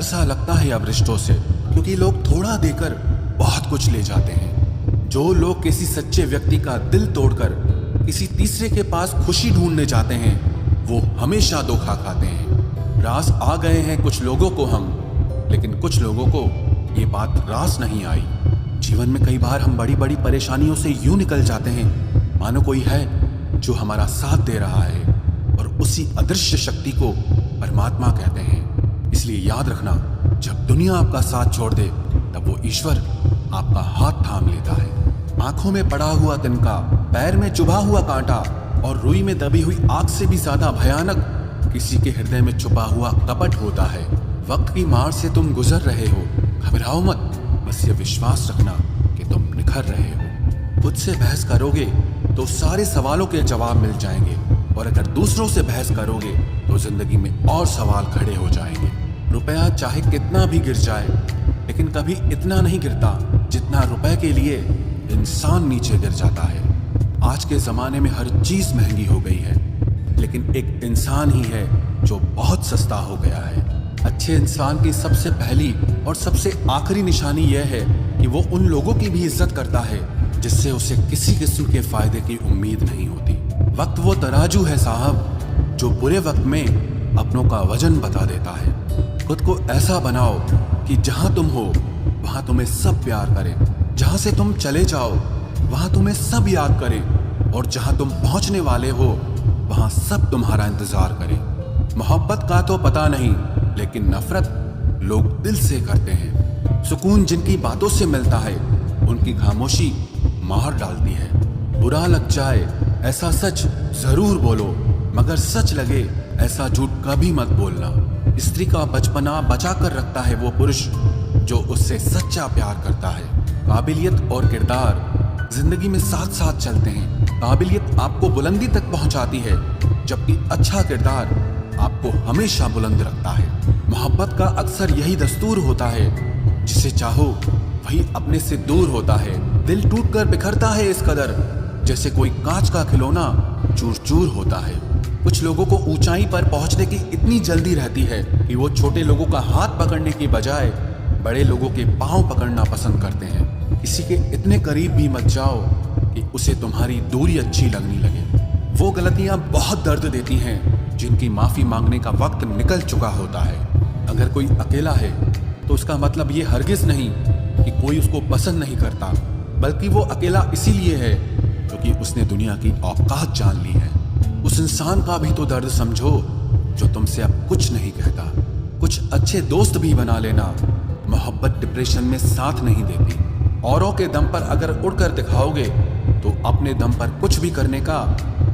डर सा लगता है अब रिश्तों से, क्योंकि लोग थोड़ा देकर बहुत कुछ ले जाते हैं। जो लोग किसी सच्चे व्यक्ति का दिल तोड़कर किसी तीसरे के पास खुशी ढूंढने जाते हैं, वो हमेशा धोखा खाते हैं। रास आ गए हैं कुछ लोगों को हम, लेकिन कुछ लोगों को ये बात रास नहीं आई। जीवन में कई बार हम बड़ी बड़ी परेशानियों से यूं निकल जाते हैं मानो कोई है जो हमारा साथ दे रहा है, और उसी अदृश्य शक्ति को परमात्मा कहते हैं। इसलिए याद रखना, जब दुनिया आपका साथ छोड़ दे तब वो ईश्वर आपका हाथ थाम लेता है। आंखों में पड़ा हुआ तिनका, पैर में चुभा हुआ कांटा और रुई में दबी हुई आग से भी ज्यादा भयानक किसी के हृदय में छुपा हुआ कपट होता है। वक्त की मार से तुम गुजर रहे हो, घबराओ मत, बस ये विश्वास रखना कि तुम निखर रहे हो। खुद से बहस करोगे तो सारे सवालों के जवाब मिल जाएंगे, और अगर दूसरों से बहस करोगे तो जिंदगी में और सवाल खड़े हो जाएंगे। रुपया चाहे कितना भी गिर जाए, लेकिन कभी इतना नहीं गिरता जितना रुपए के लिए इंसान नीचे गिर जाता है। आज के जमाने में हर चीज महंगी हो गई है, लेकिन एक इंसान ही है जो बहुत सस्ता हो गया है। अच्छे इंसान की सबसे पहली और सबसे आखिरी निशानी यह है कि वो उन लोगों की भी इज्जत करता है जिससे उसे किसी किस्म के फायदे की उम्मीद नहीं होती। वक्त वो तराजू है साहब, जो बुरे वक्त में अपनों का वजन बता देता है। खुद को ऐसा बनाओ कि जहां तुम हो वहां तुम्हें सब प्यार करें, जहां से तुम चले जाओ वहां तुम्हें सब याद करें, और जहां तुम पहुंचने वाले हो वहां सब तुम्हारा इंतजार करें। मोहब्बत का तो पता नहीं, लेकिन नफरत लोग दिल से करते हैं। सुकून जिनकी बातों से मिलता है, उनकी खामोशी मार डालती है। बुरा लग जाए ऐसा सच जरूर बोलो, मगर सच लगे ऐसा झूठ कभी मत बोलना। स्त्री का बचपना बचा कर रखता है वो पुरुष जो उससे सच्चा प्यार करता है। काबिलियत और किरदार जिंदगी में साथ साथ चलते हैं। काबिलियत आपको बुलंदी तक पहुंचाती है, जबकि अच्छा किरदार आपको हमेशा बुलंद रखता है। मोहब्बत का अक्सर यही दस्तूर होता है, जिसे चाहो वही अपने से दूर होता है। दिल टूटकर बिखरता है इस कदर, जैसे कोई कांच का खिलौना चूर चूर होता है। कुछ लोगों को ऊंचाई पर पहुंचने की इतनी जल्दी रहती है कि वो छोटे लोगों का हाथ पकड़ने की बजाय बड़े लोगों के पांव पकड़ना पसंद करते हैं। किसी के इतने करीब भी मत जाओ कि उसे तुम्हारी दूरी अच्छी लगने लगे। वो गलतियां बहुत दर्द देती हैं जिनकी माफी मांगने का वक्त निकल चुका होता है। अगर कोई अकेला है तो उसका मतलब ये हरगिज नहीं कि कोई उसको पसंद नहीं करता, बल्कि वो अकेला इसीलिए है क्योंकि उसने दुनिया की औकात जान ली है। उस इंसान का भी तो दर्द समझो जो तुमसे अब कुछ नहीं कहता। कुछ अच्छे दोस्त भी बना लेना। मोहब्बत डिप्रेशन में साथ नहीं देती। औरों के दम पर अगर उड़कर दिखाओगे तो अपने दम पर कुछ भी करने का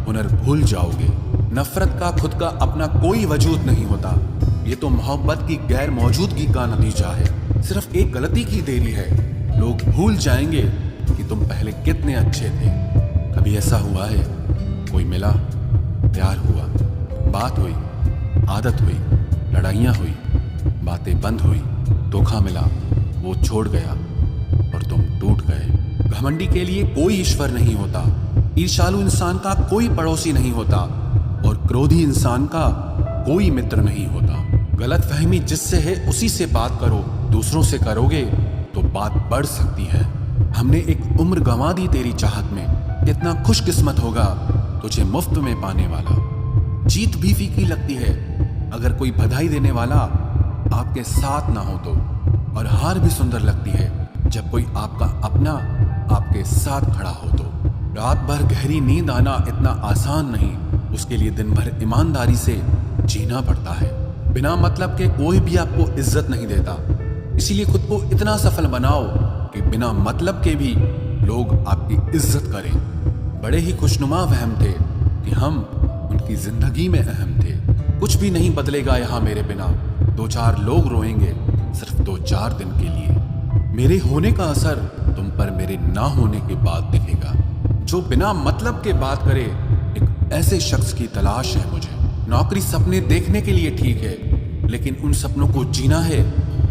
हुनर भूल जाओगे। नफरत का खुद का अपना कोई वजूद नहीं होता, ये तो मोहब्बत की गैर मौजूदगी का नतीजा है। सिर्फ एक गलती की देरी है, लोग भूल जाएंगे कि तुम पहले कितने अच्छे थे। कभी ऐसा हुआ है, कोई मिला, प्यार हुआ, बात हुई, आदत हुई, लड़ाइयाँ हुई, बातें बंद हुई, धोखा मिला, वो छोड़ गया और तुम टूट गए। घमंडी के लिए कोई ईश्वर नहीं होता, ईर्ष्यालु इंसान का कोई पड़ोसी नहीं होता, और क्रोधी इंसान का कोई मित्र नहीं होता। गलतफहमी जिससे है उसी से बात करो। दूसरों से करोगे तो बात बढ़ सकती है। हमने एक उम्र गंवा दी तेरी चाहत में, कितना खुशकिस्मत होगा तुझे मुफ्त में पाने वाला। जीत भी फीकी लगती है अगर कोई बधाई देने वाला आपके साथ ना हो तो, और हार भी सुंदर लगती है जब कोई आपका अपना आपके साथ खड़ा हो तो। रात भर गहरी नींद आना इतना आसान नहीं, उसके लिए दिन भर ईमानदारी से जीना पड़ता है। बिना मतलब के कोई भी आपको इज्जत नहीं देता, इसीलिए खुद को इतना सफल बनाओ कि बिना मतलब के भी लोग आपकी इज्जत करें। बड़े ही खुशनुमा वहम थे कि हम उनकी जिंदगी में अहम थे। कुछ भी नहीं बदलेगा यहाँ मेरे बिना, दो चार लोग रोएंगे सिर्फ 2-4 दिन के लिए। मेरे होने का असर तुम पर मेरे ना होने के बाद दिखेगा। जो बिना मतलब के बात करे, एक ऐसे शख्स की तलाश है मुझे। नौकरी सपने देखने के लिए ठीक है, लेकिन उन सपनों को जीना है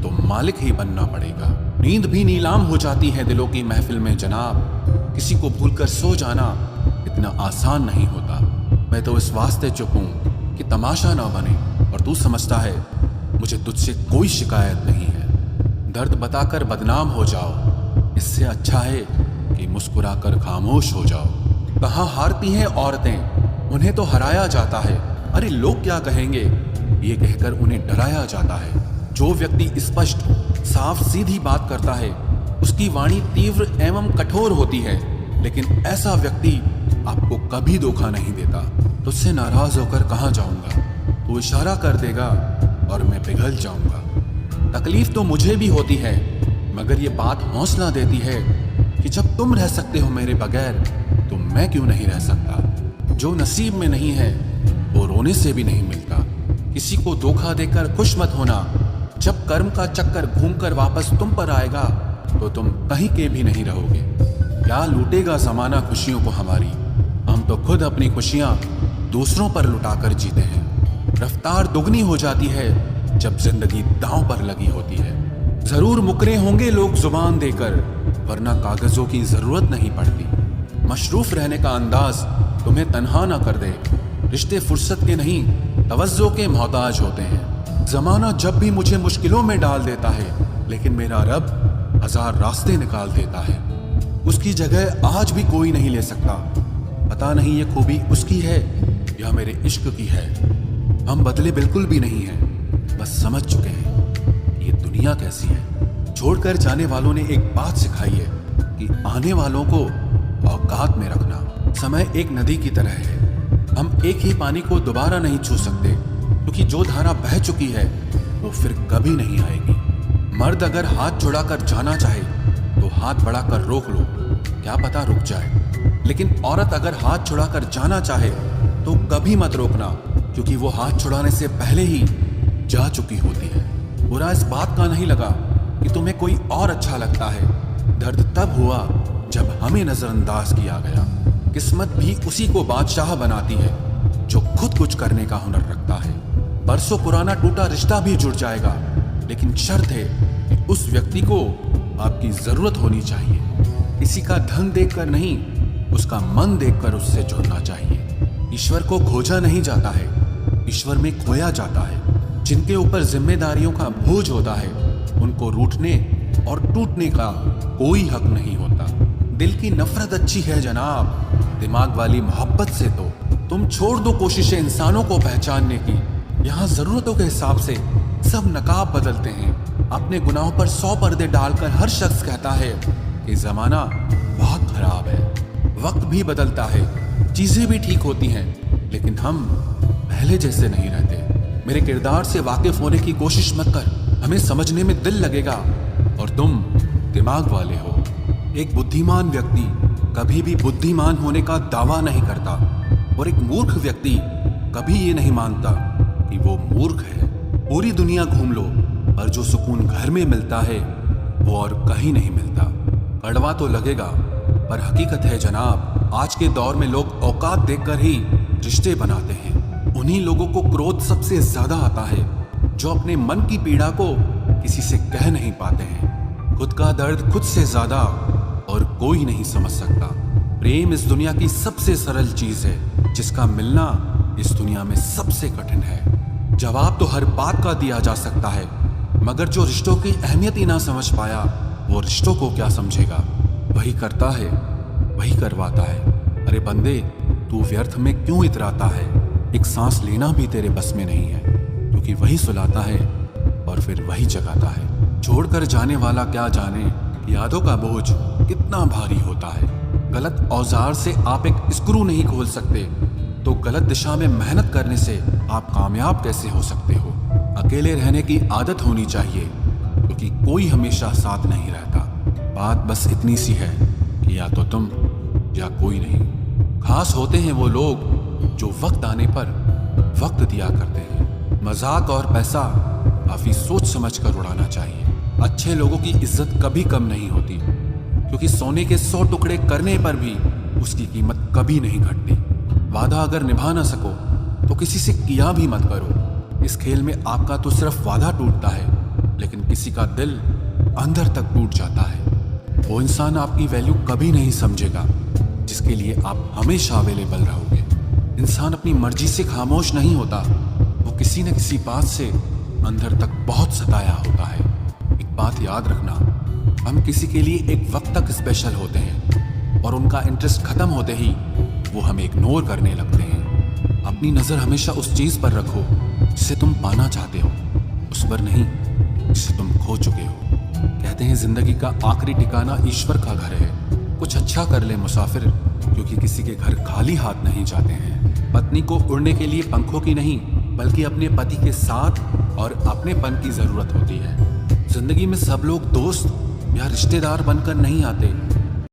तो मालिक ही बनना पड़ेगा। नींद भी नीलाम हो जाती है दिलों की महफिल में जनाब। किसी को भूलकर सो जाना इतना आसान नहीं होता। मैं तो इस वास्ते चुप हूं कि तमाशा ना बने, और तू समझता है मुझे तुझसे कोई शिकायत नहीं है। दर्द बताकर बदनाम हो जाओ, इससे अच्छा है कि मुस्कुराकर खामोश हो जाओ। कहाँ हारती हैं औरतें, उन्हें तो हराया जाता है। अरे लोग क्या कहेंगे, ये कहकर उन्हें डराया जाता है। जो व्यक्ति स्पष्ट साफ सीधी बात करता है उसकी वाणी तीव्र एवं कठोर होती है, लेकिन ऐसा व्यक्ति आपको कभी धोखा नहीं देता। तुझसे नाराज होकर कहाँ जाऊंगा, तू इशारा कर देगा और मैं पिघल जाऊंगा। तकलीफ तो मुझे भी होती है, मगर ये बात हौसला देती है कि जब तुम रह सकते हो मेरे बगैर तो मैं क्यों नहीं रह सकता। जो नसीब में नहीं है वो रोने से भी नहीं मिलता। किसी को धोखा देकर खुश मत होना। जब कर्म का चक्कर घूमकर वापस तुम पर आएगा तो तुम कहीं के भी नहीं रहोगे। क्या लूटेगा जमाना खुशियों को हमारी, हम तो खुद अपनी खुशियां दूसरों पर लुटाकर जीते हैं। रफ्तार दुगनी हो जाती है जब जिंदगी दांव पर लगी होती है। जरूर मुकरे होंगे लोग जुबान देकर, वरना कागजों की जरूरत नहीं पड़ती। मशरूफ रहने का अंदाज तुम्हें तन्हा ना कर दे। रिश्ते फुर्सत के नहीं तवज्जो के मोहताज होते हैं। जमाना जब भी मुझे मुश्किलों में डाल देता है, लेकिन मेरा रब हजार रास्ते निकाल देता है। उसकी जगह आज भी कोई नहीं ले सकता। पता नहीं ये खूबी उसकी है या मेरे इश्क की है। हम बदले बिल्कुल भी नहीं हैं, बस समझ चुके हैं ये दुनिया कैसी है। छोड़कर जाने वालों ने एक बात सिखाई है कि आने वालों को औकात में रखना। समय एक नदी की तरह है, हम एक ही पानी को दोबारा नहीं छू सकते, क्योंकि जो धारा बह चुकी है वो फिर कभी नहीं आएगी। मर्द अगर हाथ छुड़ाकर जाना चाहे तो हाथ बढ़ाकर रोक लो, क्या पता रुक जाए। लेकिन औरत अगर हाथ छुड़ाकर जाना चाहे तो कभी मत रोकना, क्योंकि वो हाथ छुड़ाने से पहले ही जा चुकी होती है। बुरा इस बात का नहीं लगा कि तुम्हें कोई और अच्छा लगता है। दर्द तब हुआ जब हमें नजरअंदाज किया गया। किस्मत भी उसी को बादशाह बनाती है जो खुद कुछ करने का हुनर रखता है। बरसों पुराना टूटा रिश्ता भी जुड़ जाएगा, लेकिन शर्त है कि उस व्यक्ति को आपकी जरूरत होनी चाहिए। किसी का धन देखकर नहीं, उसका मन देखकर उससे जुड़ना चाहिए। ईश्वर को खोजा नहीं जाता है, ईश्वर में खोया जाता है। जिनके ऊपर जिम्मेदारियों का बोझ होता है उनको रूठने और टूटने का कोई हक नहीं होता। दिल की नफरत अच्छी है जनाब, दिमाग वाली मोहब्बत से तो तुम छोड़ दो कोशिशें इंसानों को पहचानने की। यहाँ जरूरतों के हिसाब से सब नकाब बदलते हैं। अपने गुनाहों पर 100 पर्दे डालकर हर शख्स कहता है कि जमाना बहुत खराब है। वक्त भी बदलता है, चीजें भी ठीक होती हैं, लेकिन हम पहले जैसे नहीं रहते। मेरे किरदार से वाकिफ होने की कोशिश मत कर, हमें समझने में दिल लगेगा और तुम दिमाग वाले हो। एक बुद्धिमान व्यक्ति कभी भी बुद्धिमान होने का दावा नहीं करता, और एक मूर्ख व्यक्ति कभी ये नहीं मानता कि वो मूर्ख है। पूरी दुनिया घूम लो, पर जो सुकून घर में मिलता है वो और कहीं नहीं मिलता। कड़वा तो लगेगा, पर हकीकत है जनाब, आज के दौर में लोग औकात देखकर ही रिश्ते बनाते हैं। उन्हीं लोगों को क्रोध सबसे ज्यादा आता है जो अपने मन की पीड़ा को किसी से कह नहीं पाते हैं। खुद का दर्द खुद से ज्यादा और कोई नहीं समझ सकता। प्रेम इस दुनिया की सबसे सरल चीज है, जिसका मिलना इस दुनिया में सबसे कठिन है। जवाब तो हर बात का दिया जा सकता है, मगर जो रिश्तों की अहमियत ही ना समझ पाया वो रिश्तों को क्या समझेगा। वही करता है वही करवाता है। अरे बंदे, तू व्यर्थ में क्यों इतराता है। एक सांस लेना भी तेरे बस में नहीं है, क्योंकि वही सुलाता है और फिर वही जगाता है। छोड़कर जाने वाला क्या जाने यादों का बोझ कितना भारी होता है। गलत औजार से आप एक स्क्रू नहीं खोल सकते, तो गलत दिशा में मेहनत करने से आप कामयाब कैसे हो सकते हो। अकेले रहने की आदत होनी चाहिए, क्योंकि कोई हमेशा साथ नहीं रहता। बात बस इतनी सी है कि या तो तुम या कोई नहीं। खास होते हैं वो लोग जो वक्त आने पर वक्त दिया करते हैं। मजाक और पैसा काफी सोच समझ कर उड़ाना चाहिए। अच्छे लोगों की इज्जत कभी कम नहीं होती, क्योंकि सोने के 100 टुकड़े करने पर भी उसकी कीमत कभी नहीं घटती। वादा अगर निभा ना सको तो किसी से किया भी मत करो। इस खेल में आपका तो सिर्फ वादा टूटता है, लेकिन किसी का दिल अंदर तक टूट जाता है। वो इंसान आपकी वैल्यू कभी नहीं समझेगा जिसके लिए आप हमेशा अवेलेबल रहोगे। इंसान अपनी मर्जी से खामोश नहीं होता, वो किसी न किसी बात से अंदर तक बहुत सताया होता है। एक बात याद रखना, हम किसी के लिए एक वक्त तक स्पेशल होते हैं और उनका इंटरेस्ट खत्म होते ही वो हमें इग्नोर करने लगते हैं। अपनी नजर हमेशा उस चीज पर रखो जिसे तुम पाना चाहते हो, उस पर नहीं जिसे तुम खो चुके हो। कहते हैं जिंदगी का आखिरी ठिकाना ईश्वर का घर है। कुछ अच्छा कर ले मुसाफिर, क्योंकि किसी के घर खाली हाथ नहीं जाते हैं। पत्नी को उड़ने के लिए पंखों की नहीं बल्कि अपने पति के साथ और अपनेपन की जरूरत होती है। जिंदगी में सब लोग दोस्त या रिश्तेदार बनकर नहीं आते,